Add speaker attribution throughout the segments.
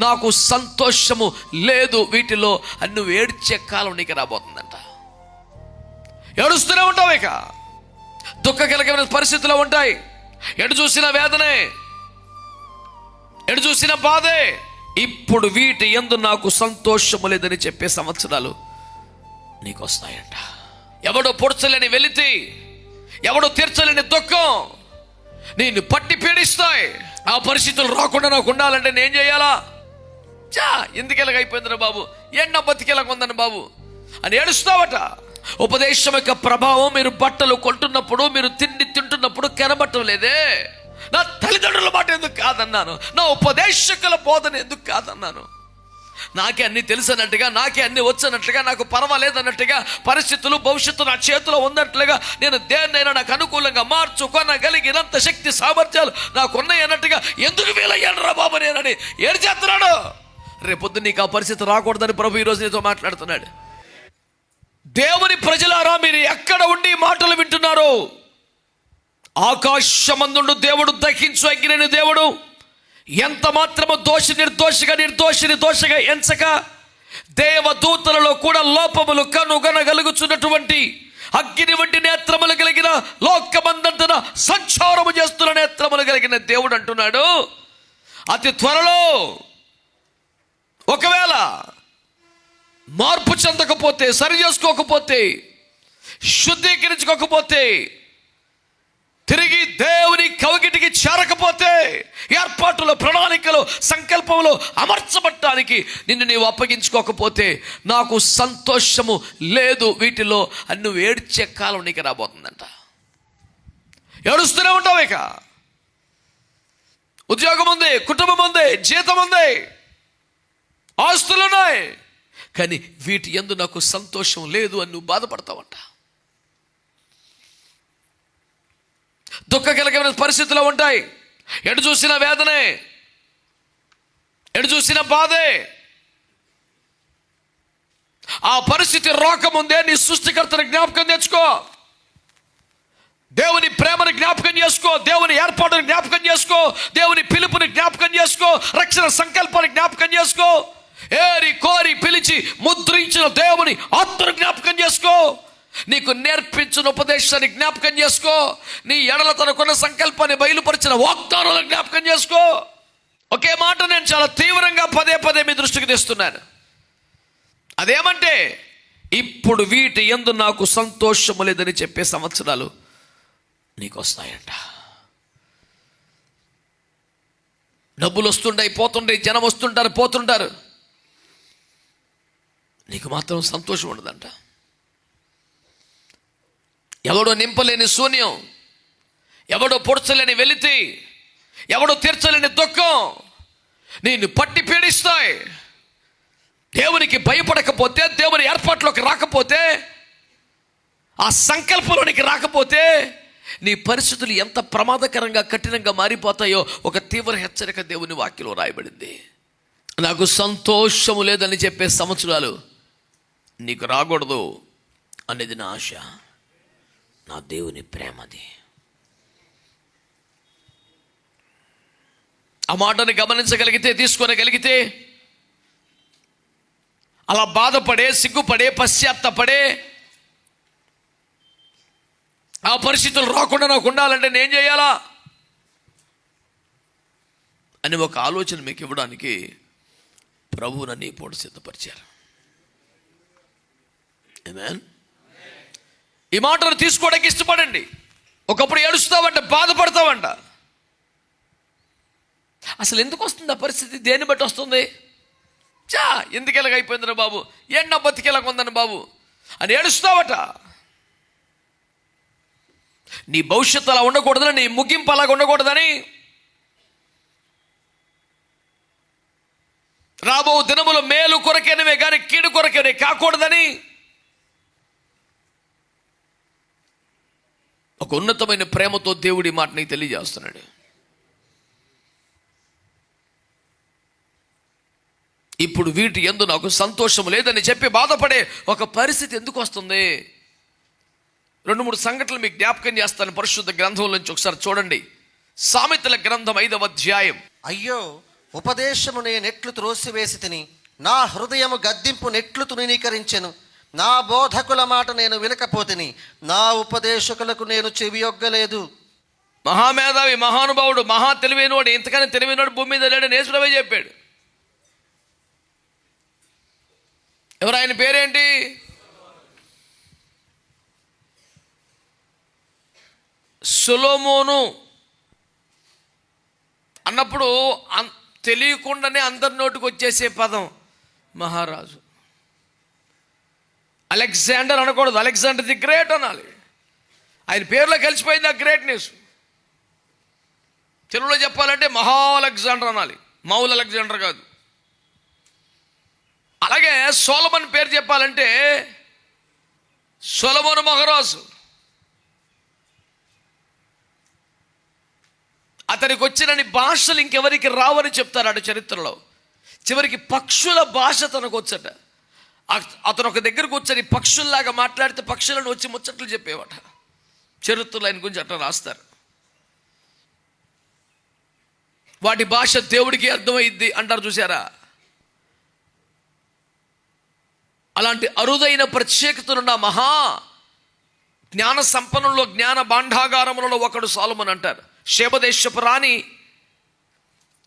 Speaker 1: నాకు సంతోషము లేదు వీటిలో అని నువ్వు ఏడ్చే కాలం నీకు రాబోతుందంట. ఏడుస్తూనే ఉంటావు, ఇక దుఃఖ కలిగిన పరిస్థితులు ఉంటాయి. ఎటు చూసిన వేదనే, ఎటు చూసిన బాధే. ఇప్పుడు వీటి యందు నాకు సంతోషము లేదని చెప్పే సంవత్సరాలు నీకు వస్తాయంట. ఎవడో పొడ్చలేని వెలితి, ఎవడో తీర్చలేని దుఃఖం నిన్ను పట్టి పీడిస్తాయి. ఆ పరిస్థితులు రాకుండా నాకు ఉండాలంటే నేను చేయాలా? ఎందుకు ఎలాగైపోయిందిరా బాబు, ఎన్న బతికేలాగా ఉందని బాబు అని ఏడుస్తావట. ఉపదేశం యొక్క ప్రభావం మీరు బట్టలు కొంటున్నప్పుడు, మీరు తిండి తింటున్నప్పుడు కనబట్టం లేదే. నా తల్లిదండ్రుల మాట ఎందుకు కాదన్నాను, నా ఉపదేశకుల బోధన ఎందుకు కాదన్నాను. నాకే అన్ని తెలుసన్నట్టుగా, నాకే అన్ని వచ్చనట్లుగా, నాకు పర్వాలేదు అన్నట్టుగా, పరిస్థితులు భవిష్యత్తు నా చేతిలో ఉన్నట్లుగా, నేను దేన్నైనా నాకు అనుకూలంగా మార్చుకొనగలిగినంత శక్తి సామర్థ్యాలు నాకున్నాయి అన్నట్టుగా ఎందుకు వీలయ్యాను రా బాబు నేనని ఏడు చేస్తున్నాడు. రేపొద్దు నీకు ఆ పరిస్థితి రాకూడదని ప్రభు ఈరోజు నీతో మాట్లాడుతున్నాడు. దేవుని ప్రజలారా, మీరు ఎక్కడ ఉండి మాటలు వింటున్నారో, ఆకాశమందుండు దేవుడు, దహించు అగ్నిని దేవుడు, ఎంత మాత్రము నిర్దోషిగా ఎంచక దేవదూతలలో కూడా లోపములు కనుగొనగలుగుచున్నటువంటి అగ్ని వంటి నేత్రములు కలిగిన, లోకమందంతన సంచారము చేస్తున్న నేత్రములు కలిగిన దేవుడు అంటున్నాడు, అతి త్వరలో ఒకవేళ మార్పు చెందకపోతే, సరి చేసుకోకపోతే, శుద్ధీకరించుకోకపోతే, తిరిగి దేవుని కవగిటికి చేరకపోతే, ఏర్పాటులో, ప్రణాళికలో, సంకల్పంలో అమర్చబట్టానికి నిన్ను నీవు అప్పగించుకోకపోతే నాకు సంతోషము లేదు వీటిలో అని నువ్వు ఏడ్చే కాలం నీకు రాబోతుందంట. ఏడుస్తూనే ఉంటావు, ఇక ఉద్యోగం ఉంది, కుటుంబం ఉంది, జీతం ఉంది, ఆస్తులు ఉన్నాయి, కానీ వీటి యందు నాకు సంతోషం లేదు అని నువ్వు బాధపడతావంట. దుఃఖ కలిగిన పరిస్థితులు ఉంటాయి. ఎటు చూసిన వేదనే, ఎటు చూసిన బాధే. ఆ పరిస్థితి రాకముందే నీ సృష్టికర్తని జ్ఞాపకం తెచ్చుకో, దేవుని ప్రేమను జ్ఞాపకం చేసుకో, దేవుని ఏర్పాటుని జ్ఞాపకం చేసుకో, దేవుని పిలుపుని జ్ఞాపకం చేసుకో, రక్షణ సంకల్పాన్ని జ్ఞాపకం చేసుకో, ఏరి కోరి పిలిచి ముద్రించిన దేవుని ఆత్మను జ్ఞాపకం చేసుకో, నీకు నేర్పించిన ఉపదేశాన్ని జ్ఞాపకం చేసుకో, నీ ఎడల తనకున్న సంకల్పాన్ని బయలుపరిచిన వాగ్దానాలను జ్ఞాపకం చేసుకో. ఒకే మాట నేను చాలా తీవ్రంగా పదే మీ దృష్టికి తెస్తున్నాను. అదేమంటే, ఇప్పుడు వీటి యందు నాకు సంతోషము లేదని చెప్పే సంవత్సరాలు నీకు వస్తాయంట. డబ్బులు వస్తుంటాయి, పోతుంటాయి, జనం వస్తుంటారు, పోతుంటారు, నీకు మాత్రం సంతోషం ఉండదంట. ఎవడో నింపలేని శూన్యం, ఎవడో పొడ్చలేని వెలితి, ఎవడో తీర్చలేని దుఃఖం నిన్ను పట్టి పీడిస్తాయి. దేవునికి భయపడకపోతే, దేవుని ఏర్పాట్లోకి రాకపోతే, ఆ సంకల్పంలోనికి రాకపోతే నీ పరిస్థితులు ఎంత ప్రమాదకరంగా, కఠినంగా మారిపోతాయో ఒక తీవ్ర హెచ్చరిక దేవుని వాక్యంలో రాయబడింది. నాకు సంతోషము లేదని చెప్పే సంవత్సరాలు నీకు రాకూడదు అనేది నా ఆశ, నా దేవుని ప్రేమది. ఆ మాటను గమనించగలిగితే, తీసుకోగలిగితే, అలా బాధపడే, సిగ్గుపడే, పశ్చాత్తపడే, ఆ పరిస్థితులు రాకుండా నాకు ఉండాలంటే నేను చేయాలా అని ఒక ఆలోచన మీకు ఇవ్వడానికి ప్రభువు నన్ను ఈ పూట సిద్ధపరిచారు. ఆమేన్. ఈ మాటను తీసుకోవడానికి ఇష్టపడండి. ఒకప్పుడు ఏడుస్తావంట, బాధపడతావంట. అసలు ఎందుకు వస్తుంది ఆ పరిస్థితి, దేన్ని బట్టి వస్తుంది? ఎందుకు ఎలాగైపోయిందిరా బాబు, ఎన్న బతికేలాగా ఉందని బాబు అని ఏడుస్తావట. నీ భవిష్యత్తు అలా ఉండకూడదని, నీ ముగింపు అలాగ ఉండకూడదని, రాబో దినములు మేలు కొరకేనవే కానీ కీడు కొరకేనే కాకూడదని ఒక ఉన్నతమైన ప్రేమతో దేవుడి మాట నీకు తెలియజేస్తున్నాడు. ఇప్పుడు వీటి యందు నాకు సంతోషం లేదని చెప్పి బాధపడే ఒక పరిస్థితి ఎందుకు వస్తుంది? 2-3 సంఘటనలు మీకు జ్ఞాపకం చేస్తాను పరిశుద్ధ గ్రంథం నుంచి. ఒకసారి చూడండి. సామెతల గ్రంథం 5వ అధ్యాయం.
Speaker 2: అయ్యో, ఉపదేశము నేనెట్లు త్రోసివేసి తిని, నా హృదయము గద్దింపు నెట్లు తృణీకరించెను. నా బోధకుల మాట నేను వినకపోతిని, నా ఉపదేశకులకు నేను చెవియొగ్గలేదు.
Speaker 1: మహామేధావి, మహానుభావుడు, మహా తెలివైనవాడు, ఇంతకన్నా తెలివైనవాడు భూమి మీద లేడని యేసుప్రభువే చెప్పాడు. ఎవరు ఆయన పేరేంటి? సొలొమోను అన్నప్పుడు తెలియకుండానే అందరి నోటికి వచ్చేసే పదం మహారాజు. అలెగ్జాండర్ అనకూడదు, అలెగ్జాండర్ ది గ్రేట్ అనాలి. ఆయన పేరులో కలిసిపోయింది ఆ గ్రేట్నెస్. తెలుగులో చెప్పాలంటే మహా అలెగ్జాండర్ అనాలి, మౌల్ అలెగ్జాండర్ కాదు. అలాగే సొలొమోన్ పేరు చెప్పాలంటే సొలొమోను మహారాజు. అతనికి వచ్చినని భాషలు ఇంకెవరికి రావని చెప్తారు చరిత్రలో. చివరికి పక్షుల భాష తనకు వచ్చట. అతను ఒక దగ్గరకు వచ్చని పక్షుల్లాగా మాట్లాడితే పక్షులను వచ్చి ముచ్చట్లు చెప్పేవాట. చరిత్రలో ఆయన గురించి అట్లా రాస్తారు. వాటి భాష దేవుడికి అర్థమైద్ది అంటారు చూసారా. అలాంటి అరుదైన ప్రత్యేకతలున్న మహా జ్ఞాన సంపన్నంలో, జ్ఞాన భాండాగారములలో ఒకడు సొలొమోను అంటారు. శేబదేశపు రాణి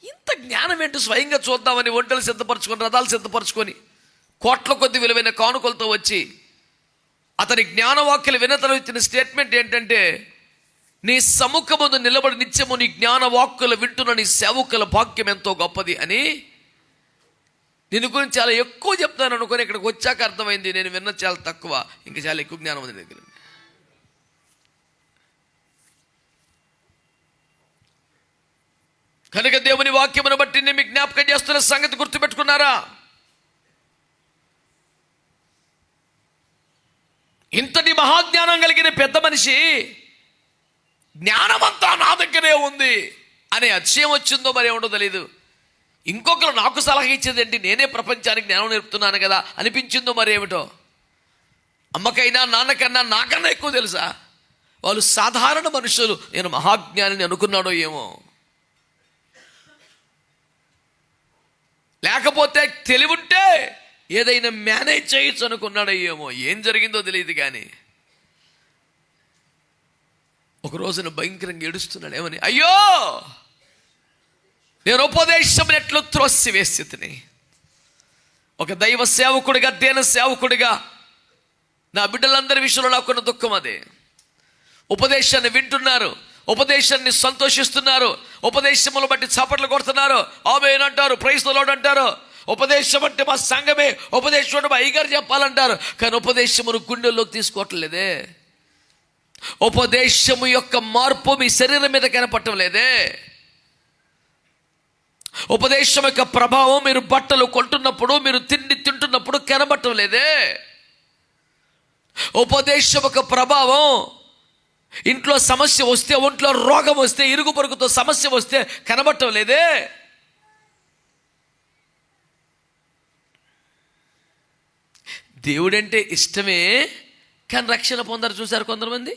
Speaker 1: ఇంత జ్ఞానం ఏంటి స్వయంగా చూద్దామని ఒంటెలు సిద్ధపరచుకొని, రథాలు సిద్ధపరచుకొని, కోట్ల కొద్ది విలువైన కానుకలతో వచ్చి అతని జ్ఞానవాక్యలు వినతలు ఇచ్చిన స్టేట్మెంట్ ఏంటంటే, నీ సముఖముందు నిలబడి నిత్యము నీ జ్ఞానవాక్యులు వింటున్న నీ సేవకుల భాగ్యం ఎంతో గొప్పది అని దీని గురించి చాలా ఎక్కువ చెప్తాను అనుకుని ఇక్కడికి వచ్చాక అర్థమైంది నేను విన్న చాలా తక్కువ, ఇంకా చాలా ఎక్కువ జ్ఞానం ఉంది దగ్గర. కనుక దేవుని వాక్యమును బట్టి నేను మీకు జ్ఞాపకం చేస్తున్న సంగతి గుర్తుపెట్టుకున్నారా? ఇంతటి మహాజ్ఞానం కలిగిన పెద్ద మనిషి జ్ఞానమంతా నా దగ్గరే ఉంది అనే అతిశయం వచ్చిందో మరి ఏమిటో తెలీదు. ఇంకొకరు నాకు సలహా ఇచ్చేదేంటి, నేనే ప్రపంచానికి జ్ఞానం నేర్పుతున్నాను కదా అనిపించిందో మరి ఏమిటో. అమ్మకైనా నాన్నకన్నా నాకన్నా ఎక్కువ తెలుసా? వాళ్ళు సాధారణ మనుషులు, నేను మహాజ్ఞానిని అనుకున్నాడో ఏమో. లేకపోతే తెలివుంటే ఏదైనా మేనేజ్ చేయొచ్చు అనుకున్నాడో ఏమో. ఏం జరిగిందో తెలియదు. కానీ ఒక రోజున భయంకరంగా ఏడుస్తున్నాడు. ఏమని? అయ్యో, నేను ఉపదేశం ఎట్లు త్రోసి వేసి ఒక దైవ సేవకుడిగా, దేన సేవకుడిగా నా బిడ్డలందరి విషయంలో నాకున్న దుఃఖం అదే. ఉపదేశాన్ని వింటున్నారు, ఉపదేశాన్ని సంతోషిస్తున్నారు, ఉపదేశములు బట్టి చప్పట్లు కొడుతున్నారు, ఆమేన్ అంటారు, ప్రైజ్ ది లార్డ్ అంటారు. ఉపదేశం అంటే మా సంఘమే, ఉపదేశం అంటే మా అయ్యగారు చెప్పాలంటారు. కానీ ఉపదేశమును గుండెల్లోకి తీసుకోవట్లేదే. ఉపదేశము యొక్క మార్పు మీ శరీరం మీద కనపడటం లేదే. ఉపదేశం యొక్క ప్రభావం మీరు బట్టలు కొంటున్నప్పుడు, మీరు తిండి తింటున్నప్పుడు కనబడటం లేదే. ఉపదేశం యొక్క ప్రభావం ఇంట్లో సమస్య వస్తే, ఒంట్లో రోగం వస్తే, ఇరుగు పొరుగుతో సమస్య వస్తే కనబడటం లేదే. దేవుడంటే ఇష్టమే, కానీ రక్షణ పొందారు చూశారు కొందరుమంది.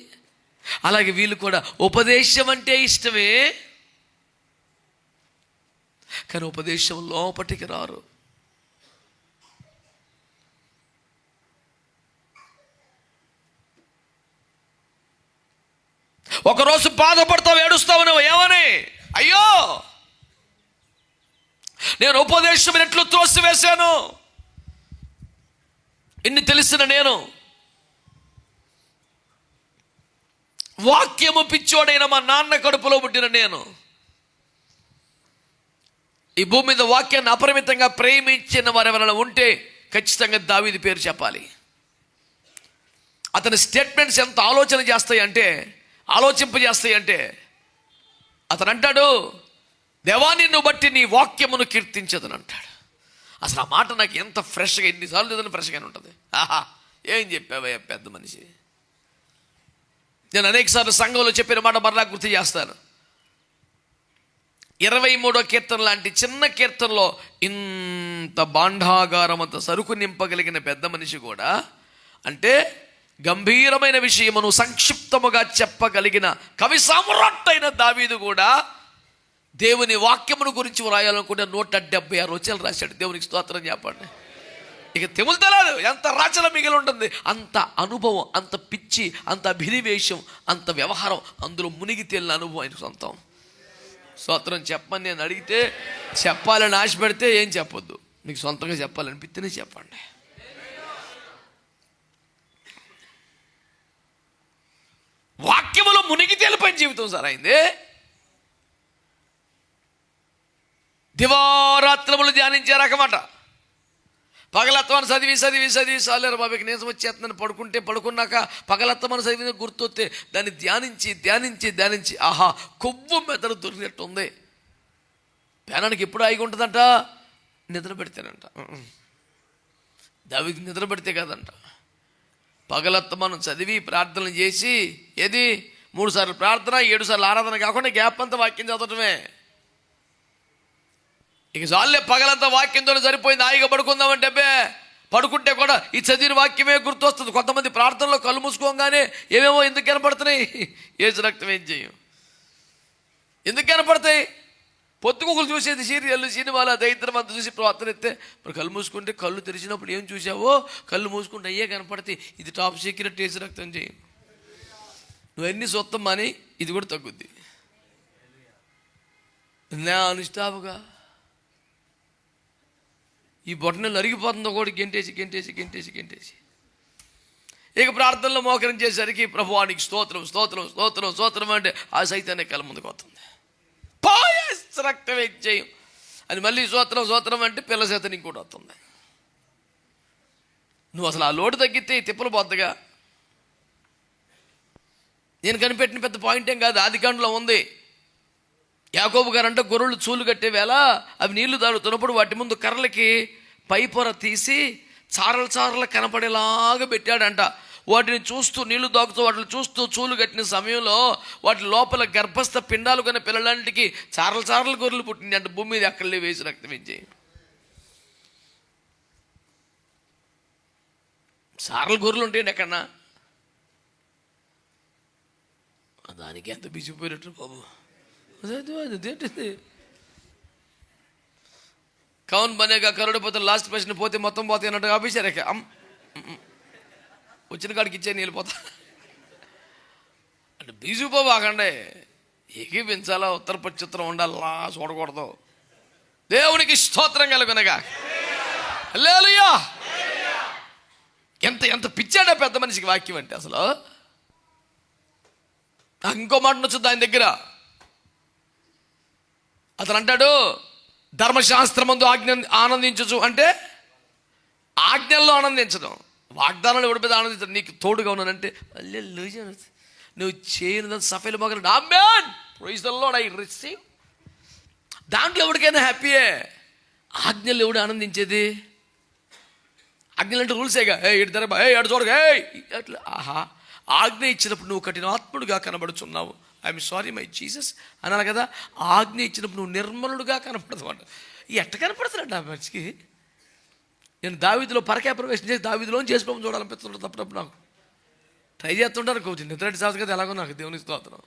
Speaker 1: అలాగే వీళ్ళు కూడా ఉపదేశం అంటే ఇష్టమే, కానీ ఉపదేశం లోపటికి రారు. ఒకరోజు బాధపడతావు, ఏడుస్తావు నువ్వు. ఏమని? అయ్యో, నేను ఉపదేశం ఎట్లు త్రోసివేశాను. ఇన్ని తెలిసిన నేను, వాక్యము పిచ్చోడైన మా నాన్న కడుపులో పుట్టిన నేను, ఈ భూమి మీద వాక్యాన్ని అపరిమితంగా ప్రేమించిన వారు ఎవరైనా ఉంటే ఖచ్చితంగా దావీదు పేరు చెప్పాలి. అతని స్టేట్మెంట్స్ ఎంత ఆలోచింపజేస్తాయి అంటే అతను అంటాడు, దేవా నిన్ను బట్టి నీ వాక్యమును కీర్తించదని అంటాడు. అసలు ఆ మాట నాకు ఎంత ఫ్రెష్గా, ఎన్నిసార్లు చదివిన ఫ్రెష్గానే ఉంటుంది. ఆహా, ఏం చెప్పావయ్యా పెద్ద మనిషి. నేను అనేకసార్లు సంఘంలో చెప్పిన మాట మరలా గుర్తు చేస్తాను. 23వ కీర్తన లాంటి చిన్న కీర్తనలో ఇంత భాండాగారం, అంత సరుకు నింపగలిగిన పెద్ద మనిషి కూడా, అంటే గంభీరమైన విషయమును సంక్షిప్తముగా చెప్పగలిగిన కవి సామ్రాట్ అయిన దావీదు కూడా దేవుని వాక్యమును గురించి వ్రాయాలనుకుంటే 176 వచనాలు రాశాడు. దేవునికి స్తోత్రం చెప్పండి. ఇక తెములుతలేదు, ఎంత రచన మిగిలి ఉంటుంది. అంత అనుభవం, అంత పిచ్చి, అంత అభినివేశం, అంత వ్యవహారం, అందులో మునిగి తేలిన అనుభవం ఆయన సొంతం. స్తోత్రం చెప్పమని నేను అడిగితే, చెప్పాలని ఆశ పెడితే ఏం చెప్పొద్దు, మీకు సొంతంగా చెప్పాలనిపిస్తేనే చెప్పండి. వాక్యములో మునిగి తేలిపోయిన జీవితం సార్ అయింది. దివారాత్రములు ధ్యానించే రకమాట. పగలత్తమని చదివి సాలేరు బాబుకి నీసం వచ్చేస్తుందని పడుకున్నాక పగలత్తమని చదివి గుర్తొస్తే దాన్ని ధ్యానించి ఆహా కొవ్వు మెదడు దొరికినట్టుంది. పేనానికి ఎప్పుడు ఆగి ఉంటుందంట? నిద్ర పెడితేనంట. దావీదుకి నిద్ర పెడితే కాదంట, పగలత్తమను చదివి ప్రార్థనలు చేసి, ఏది 3 సార్లు ప్రార్థన 7 సార్లు ఆరాధన కాకుండా గ్యాప్ అంతా వాక్యం చదవటమే. ఇక చాలే, పగలంతా వాక్యంతో సరిపోయింది, హాయిగా పడుకుందామంటే పడుకుంటే కూడా ఈ చదివిన వాక్యమే గుర్తొస్తుంది. కొంతమంది ప్రార్థనలో కళ్ళు మూసుకోగానే ఏమేమో ఎందుకు కనపడుతున్నాయి, ఏసు రక్తం ఏం చేయం, ఎందుకు కనపడతాయి? పొత్తుకొకరు చూసేది సీరియల్ సినిమాలు దైత్రం అంతా చూసి ప్రార్థన ఎత్తే, మరి కళ్ళు మూసుకుంటే కళ్ళు తెరిచినప్పుడు ఏం చూసావో కళ్ళు మూసుకుంటే అయ్యే కనపడతాయి. ఇది టాప్ సీక్రెట్, ఏసు రక్తం చేయం. నువ్వు అన్నీ సొత్తం అని ఇది కూడా తగ్గుద్ది. నా అనుష్ఠాపుగా ఈ బొట్టనలు అరిగిపోతుందో కూడా గెంటేసి ఇక ప్రార్థనలో మోకరించేసరికి ప్రభువానికి స్తోత్రం అంటే ఆ సైతాన్ని కళ్ళ ముందుకు వస్తుంది. రక్తం చేయం అని మళ్ళీ స్తోత్రం అంటే పిల్ల సైతం ఇంకోటి వస్తుంది. నువ్వు అసలు ఆ లోటు తగ్గితే తిప్పలు పోద్దుగా. నేను కనిపెట్టిన పెద్ద పాయింట్ ఏం కాదు, ఆదికాండలో ఉంది. యాకోబు గారు అంటే గొర్రెలు చూలు కట్టే వేళ అవి నీళ్లు తాగుతున్నప్పుడు వాటి ముందు కర్రలకి పై పొర తీసి చారలు కనపడేలాగా పెట్టాడంట. వాటిని చూస్తూ నీళ్లు తాగుతూ వాటిని చూస్తూ చూలు కట్టిన సమయంలో వాటి లోపల గర్భస్థ పిండాలు కొనే పిల్లలంటికి చారలు గొర్రెలు పుట్టింది అంటే భూమి మీద అక్కడలే వేసి రక్తం ఇచ్చి చారలు గొర్రెలు ఉంటాయండి ఎక్కడన్నా. దానికి ఎంత బిసిపోయినట్టు బాబు. అదేంటిది కౌన్ బనేగా కరోడు పోతే లాస్ట్ ప్రశ్న పోతే మొత్తం పోతే అన్నట్టుగా ఆపేశారు. వచ్చిన కాడికి ఇచ్చే నీళ్ళు పోతా అంటే బీజుపోబాకండే ఏకీపించాలా, ఉత్తర పశ్చిత్రం ఉండాలా, చూడకూడదు. దేవునికి స్తోత్రం కలుగునగా. హల్లెలూయా. ఎంత పిచ్చాడా పెద్ద మనిషికి వాక్యం అంటే. అసలు నాకు ఇంకో మాట నచ్చుద్ది ఆయన దగ్గర. అతను అంటాడు, ధర్మశాస్త్రమందు ఆనందించు అంటే ఆజ్ఞల్లో ఆనందించడం, వాగ్దానాలు ఎవడి మీద ఆనందించడం. నీకు తోడుగా ఉన్నానంటే హల్లెలూయా, నువ్వు చేయని సఫైలు మగలు amen praise the lord I receive. దాంట్లో ఎవరికైనా హ్యాపీయే. ఆజ్ఞలు ఎవడు ఆనందించేది? ఆజ్ఞలు అంటే రూల్సేగా, ఇటు ధర అటు చూడగా అట్లా. ఆహా, ఆజ్ఞ ఇచ్చినప్పుడు నువ్వు కఠినాత్ముడుగా కనబడుచున్నావు. ఐఎమ్ సారీ మై జీసస్ అనాలి కదా. ఆజ్ఞ ఇచ్చినప్పుడు నువ్వు నిర్మలుడుగా కనపడదు అంట. ఎట్ట కనపడుతున్నాడు ఆ మనిషికి? నేను దావీదులో పరకాయ ప్రవేశం చేసి దావీదులోని చేసుకోమని చూడాలనిపిస్తుంటాను. తప్పుడప్పుడు నాకు ట్రై చేస్తుంటారు. కొంచెం నిద్రటి సాగు కదా ఎలాగో నాకు దేవునికి స్తోత్రం.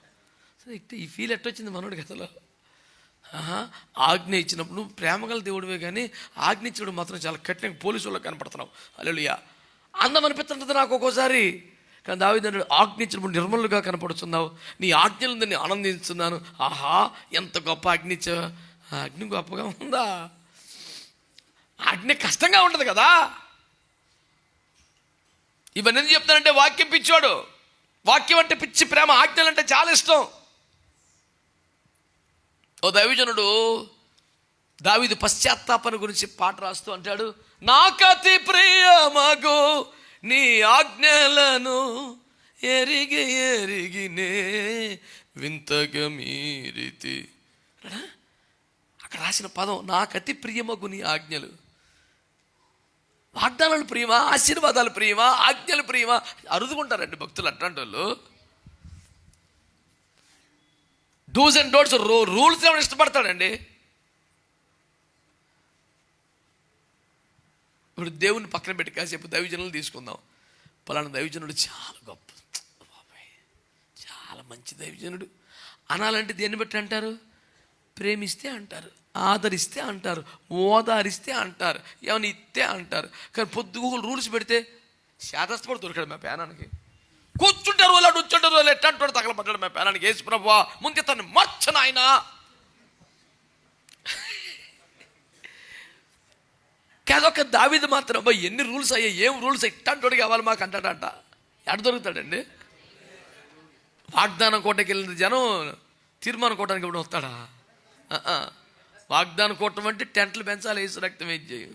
Speaker 1: సరే ఈ ఫీల్ ఎట్టొచ్చింది మనోడికి అసలు. ఆజ్ఞ ఇచ్చినప్పుడు నువ్వు ప్రేమగల దేవుడివే, కానీ ఆజ్ఞ ఇచ్చినప్పుడు మాత్రం చాలా కఠినంగా పోలీసు వాళ్ళకి కనపడుతున్నావు. హల్లెలూయా. అందం అనిపిస్తుంటుంది నాకు ఒక్కోసారి. కానీ దావీదు అన్నాడు, ఆజ్ఞ ఇచ్చినప్పుడు నిర్మలుగా కనపడుతున్నావు, నీ ఆజ్ఞలను నేను ఆనందిస్తున్నాను. ఆహా, ఎంత గొప్ప ఆజ్ఞ ఇచ్చావు. ఆజ్ఞ గొప్పగా ఉందా? ఆజ్ఞ కష్టంగా ఉంటుంది కదా. ఇవన్నీ ఎందుకు చెప్తానంటే వాక్యం పిచ్చాడు. వాక్యం అంటే పిచ్చి ప్రేమ, ఆజ్ఞలు అంటే చాలా ఇష్టం. ఓ దైవజనుడు దావీదు పశ్చాత్తాపన గురించి పాట రాస్తూ అంటాడు, నాకతి ప్రియమగు నీ ఆజ్ఞలను ఎరిగినే వింతగా మీరితి. అక్కడ రాసిన పదం నాకతి ప్రియమగు నీ ఆజ్ఞలు. వాగ్దానాలు ప్రియమా, ఆశీర్వాదాలు ప్రియమా, ఆజ్ఞలు ప్రియమా? అరుదుకుంటారండి భక్తులు అట్లాంటి వాళ్ళు. డూస్ అండ్ డోంట్స్ రూల్స్ ఏమైనా ఇష్టపడతాడండి. ఇప్పుడు దేవుని పక్కన పెట్టి కాసేపు దైవజనులు తీసుకుందాం. పలానా దైవజనుడు చాలా గొప్ప, చాలా మంచి దైవజనుడు అనాలంటే దేన్ని బట్టి అంటారు? ప్రేమిస్తే అంటారు, ఆదరిస్తే అంటారు, ఓదారిస్తే అంటారు, ఏమైనా ఇస్తే అంటారు. కానీ పొద్దుగూకులు రూల్స్ పెడితే శాదస్తపడి దొరికాడు మా పేనానికి. కూర్చుంటారు వాళ్ళు, కూర్చుంటారు వాళ్ళు, ఎట్టంటాడు తగలబడ్డాడు మా పేనానికి. యేసు ప్రభువా ముందు తను మార్చను ఆయన. కాదొక దావీదు మాత్రం అబ్బా ఎన్ని రూల్స్ అయ్యాయి, ఏం రూల్స్ ఇట్టంటోడు కావాలి మాకు అంటాడంట. ఎక్కడ దొరుకుతాడండి? వాగ్దానం కోటకి వెళ్ళిన జనం తీర్మానం కోటానికి ఇప్పుడు వస్తాడా? వాగ్దానం కోటం అంటే టెంట్లు పెంచాలి, వేసి రక్తం వేసి చేయి.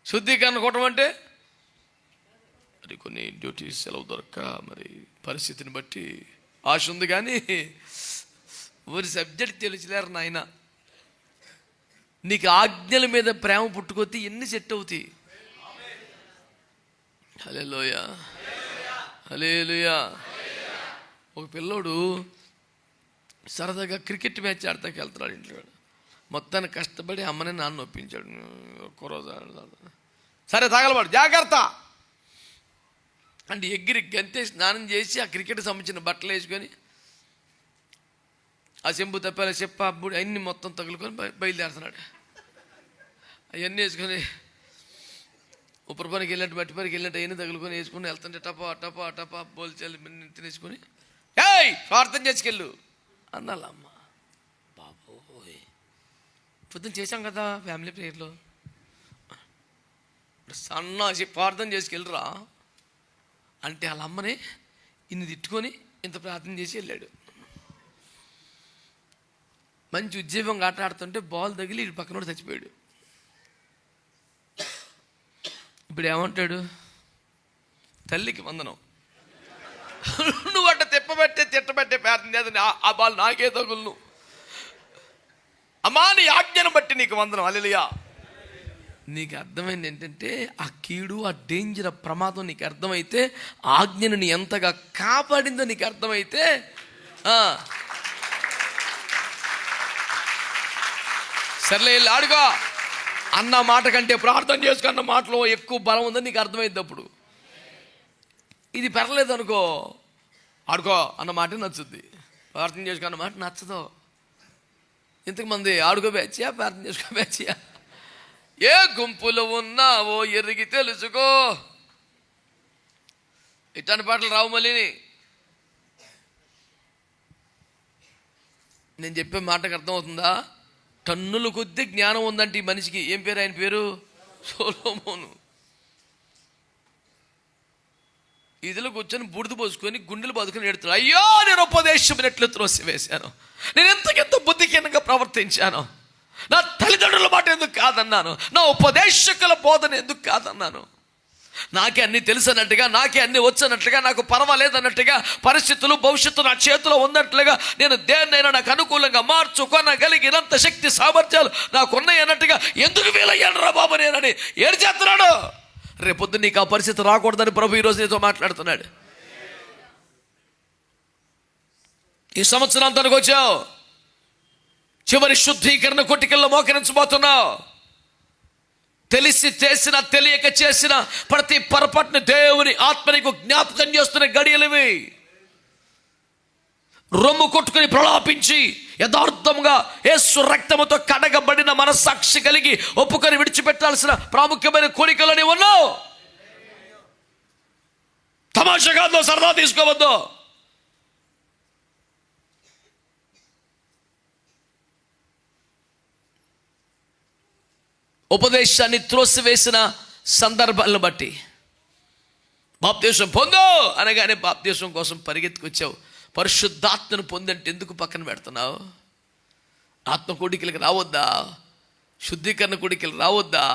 Speaker 1: శుద్ధీకరణ కోటం అంటే మరి కొన్ని డ్యూటీస్ సెలవు దొరక్క, మరి పరిస్థితిని బట్టి ఆశ ఉంది, కానీ ఊరి సబ్జెక్ట్ తెలిసిలేరు నాయన. నీకు ఆజ్ఞల మీద ప్రేమ పుట్టుకొస్తే ఎన్ని సెట్ అవుతాయి. హల్లెలూయా, హల్లెలూయా. ఒక పిల్లోడు సరదాగా క్రికెట్ మ్యాచ్ ఆడతాకి వెళ్తున్నాడు ఇంట్లో. మొత్తానికి కష్టపడి అమ్మని నాన్న ఒప్పించాడు. ఒక్కరోజు సరే తగలబడు జాగ్రత్త అంటే ఎగిరి గంతే స్నానం చేసి ఆ క్రికెట్ సంబంధించిన బట్టలు వేసుకొని ఆ చెంబు తప్పాల చెప్ప అప్పుడు అన్ని మొత్తం తగులుకొని బయలుదేరుతున్నాడు. అవన్నీ వేసుకొని ఉప్పరి పనికి వెళ్ళినట్టు మట్టి పనికి వెళ్ళినట్టు అవన్నీ తగులుకొని వేసుకొని వెళ్తుంటే టపా టపా టపా బోల్చాలి తినేసుకొని ఏయ్ ప్రార్థన చేసుకెళ్ళు అన్నాళ్ళ అమ్మ. బాబోయ్ పొద్దున్న చేశాం కదా ఫ్యామిలీ ప్రేయర్లో, సన్నాసి ప్రార్థన చేసుకెళ్ళరా అంటే వాళ్ళ అమ్మని ఇన్ని తిట్టుకొని ఇంత ప్రార్థన చేసి వెళ్ళాడు. మంచి ఉద్యోగం ఆట ఆడుతుంటే బాల్ తగిలి ఇటు పక్కన చచ్చిపోయాడు. ఇప్పుడు ఏమంటాడు? తల్లికి వందనం, నువ్వు అట్ట తిట్టబట్టే ప్రార్థన చేద్దని ఆ బాల్ నాకే తగులు, అమ్మా నీ ఆజ్ఞను బట్టి నీకు వందనం. హల్లెలూయా. నీకు అర్థమైంది ఏంటంటే ఆ కీడు, ఆ డేంజర్, ఆ ప్రమాదం నీకు అర్థమైతే, ఆజ్ఞను నీ ఎంతగా కాపాడిందో నీకు అర్థమైతే, సర్లే వెళ్ళి ఆడుకో అన్న మాట కంటే ప్రార్థన చేసుకున్న మాటలో ఎక్కువ బలం ఉందని నీకు అర్థమైంది. అప్పుడు ఇది పెరలేదు అనుకో, ఆడుకో అన్న మాట నచ్చుద్ది, ప్రార్థన చేసుకున్న మాట నచ్చదు. ఇంతకుమంది ఆడుకో బ్యాచ్యా ప్రార్థన చేసుకో బ్యాచ్యా, ఏ గుంపులో ఉన్నావో ఎరిగి తెలుసుకో. ఇట్లాంటి పాటలు రావు. మళ్ళీ నేను చెప్పే మాటకు అర్థమవుతుందా? టన్నుల కొద్ది జ్ఞానం ఉందంటే ఈ మనిషికి. ఏం పేరు ఆయన పేరు? సొలొమోను. ఇదిలో కూర్చొని బుడిద పోసుకొని గుండెలు బతుకుని ఎడుతున్నాడు. అయ్యో నేను ఉపదేశం ఎట్లు త్రోసివేశాను, నేను ఎంతకెంత బుద్ధిహీనంగా ప్రవర్తించాను, నా తల్లిదండ్రుల మాట ఎందుకు కాదన్నాను, నా ఉపదేశకుల బోధన ఎందుకు కాదన్నాను, నాకే అన్ని తెలుసన్నట్టుగా, నాకే అన్ని వచ్చనట్టుగా, నాకు పర్వాలేదన్నట్టుగా, పరిస్థితులు భవిష్యత్తు నా చేతిలో ఉన్నట్లుగా, నేను దేన్నైనా నాకు అనుకూలంగా మార్చుకొనగలిగినంత శక్తి సామర్థ్యాలు నాకున్నాయి అన్నట్టుగా ఎందుకు వీలయ్యాను రా బాబు నేనని ఏడు చేస్తున్నాడు. రేపొద్దు నీకు ఆ పరిస్థితి రాకూడదని ప్రభు ఈరోజు నీతో మాట్లాడుతున్నాడు. ఈ సంవత్సరాంతానికి వచ్చావు, చివరి శుద్ధీకరణ కొట్టికల్లో మోకరించబోతున్నావు. తెలిసి చేసిన, తెలియక చేసిన ప్రతి పొరపాటుని దేవుని ఆత్మ నీకు జ్ఞాపకం చేస్తున్న గడియలివి. రొమ్ము కొట్టుకుని ప్రలాపించి యథార్థంగా యేసు రక్తముతో కడగబడిన మనస్సాక్షి కలిగి ఒప్పుకొని విడిచిపెట్టాల్సిన ప్రాముఖ్యమైన కోరికలని ఉన్నావు. తమాషా కాదు, సరదా తీసుకోవద్దు. ఉపదేశాన్ని త్రోసివేసిన సందర్భాలను బట్టి బాప్తీసం పొందు అనగానే బాప్తీసం కోసం పరిగెత్తుకొచ్చావు. పరిశుద్ధాత్మను పొందంటే ఎందుకు పక్కన పెడుతున్నావు? ఆత్మ కోడికలకు రావద్దా? శుద్ధీకరణ కోడికలు రావద్దా?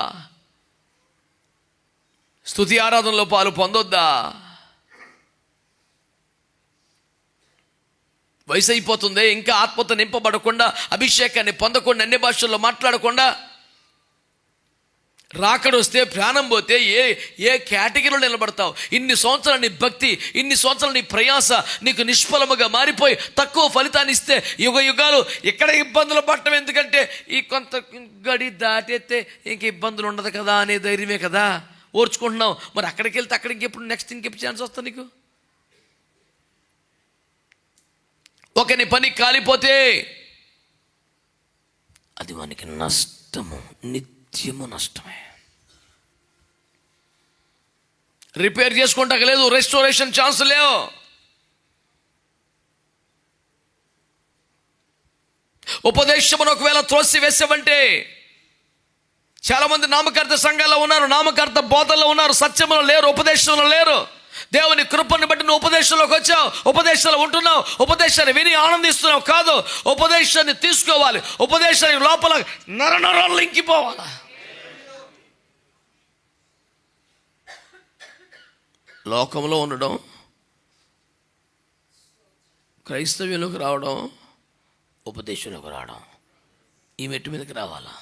Speaker 1: స్తుతి ఆరాధనలో పాలు పొందొద్దా? వయసు అయిపోతుంది, ఇంకా ఆత్మతో నింపబడకుండా, అభిషేకాన్ని పొందకుండా, అన్ని భాషల్లో మాట్లాడకుండా, రాకడొస్తే ప్రాణం పోతే ఏ కేటగిరీలో నిలబడతావు? ఇన్ని సంవత్సరాలు నీ భక్తి, ఇన్ని సంవత్సరాలు నీ ప్రయాస నీకు నిష్ఫలముగా మారిపోయి తక్కువ ఫలితాన్ని ఇస్తే యుగ యుగాలు ఇక్కడ ఇబ్బందులు పడటం ఎందుకంటే ఈ కొంత గడి దాటేస్తే ఇంక ఇబ్బందులు ఉండదు కదా అనే ధైర్యమే కదా ఓర్చుకుంటున్నావు. మరి అక్కడికి వెళ్తే అక్కడికి ఇంకెప్పుడు నెక్స్ట్ ఇంకెప్పుడు ఛాన్స్ వస్తా నీకు? ఒకని పని కాలిపోతే అది వానికి నష్టము, నిత్యము నష్టమే. రిపేర్ చేసుకుంటాక లేదు, రెస్టోరేషన్ ఛాన్స్ లేవు. ఉపదేశమును ఒకవేళ త్రోసి వేసావంటే, చాలా మంది నామకర్త సంఘాల్లో ఉన్నారు, నామకర్త బోధల్లో ఉన్నారు, సత్యములో లేరు, ఉపదేశంలో లేరు. దేవుని కృపను బట్టి నువ్వు ఉపదేశంలోకి వచ్చావు, ఉపదేశంలో ఉంటున్నావు, ఉపదేశాన్ని విని ఆనందిస్తున్నావు. కాదు, ఉపదేశాన్ని తీసుకోవాలి, ఉపదేశాన్ని లోపల నరనరాలు ఇంకిపోవాలి. లోకంలో ఉండడం, క్రైస్తవ్యంలోకి రావడం, ఉపదేశంలోకి రావడం, ఈ మెట్టు మీదకి రావాలా?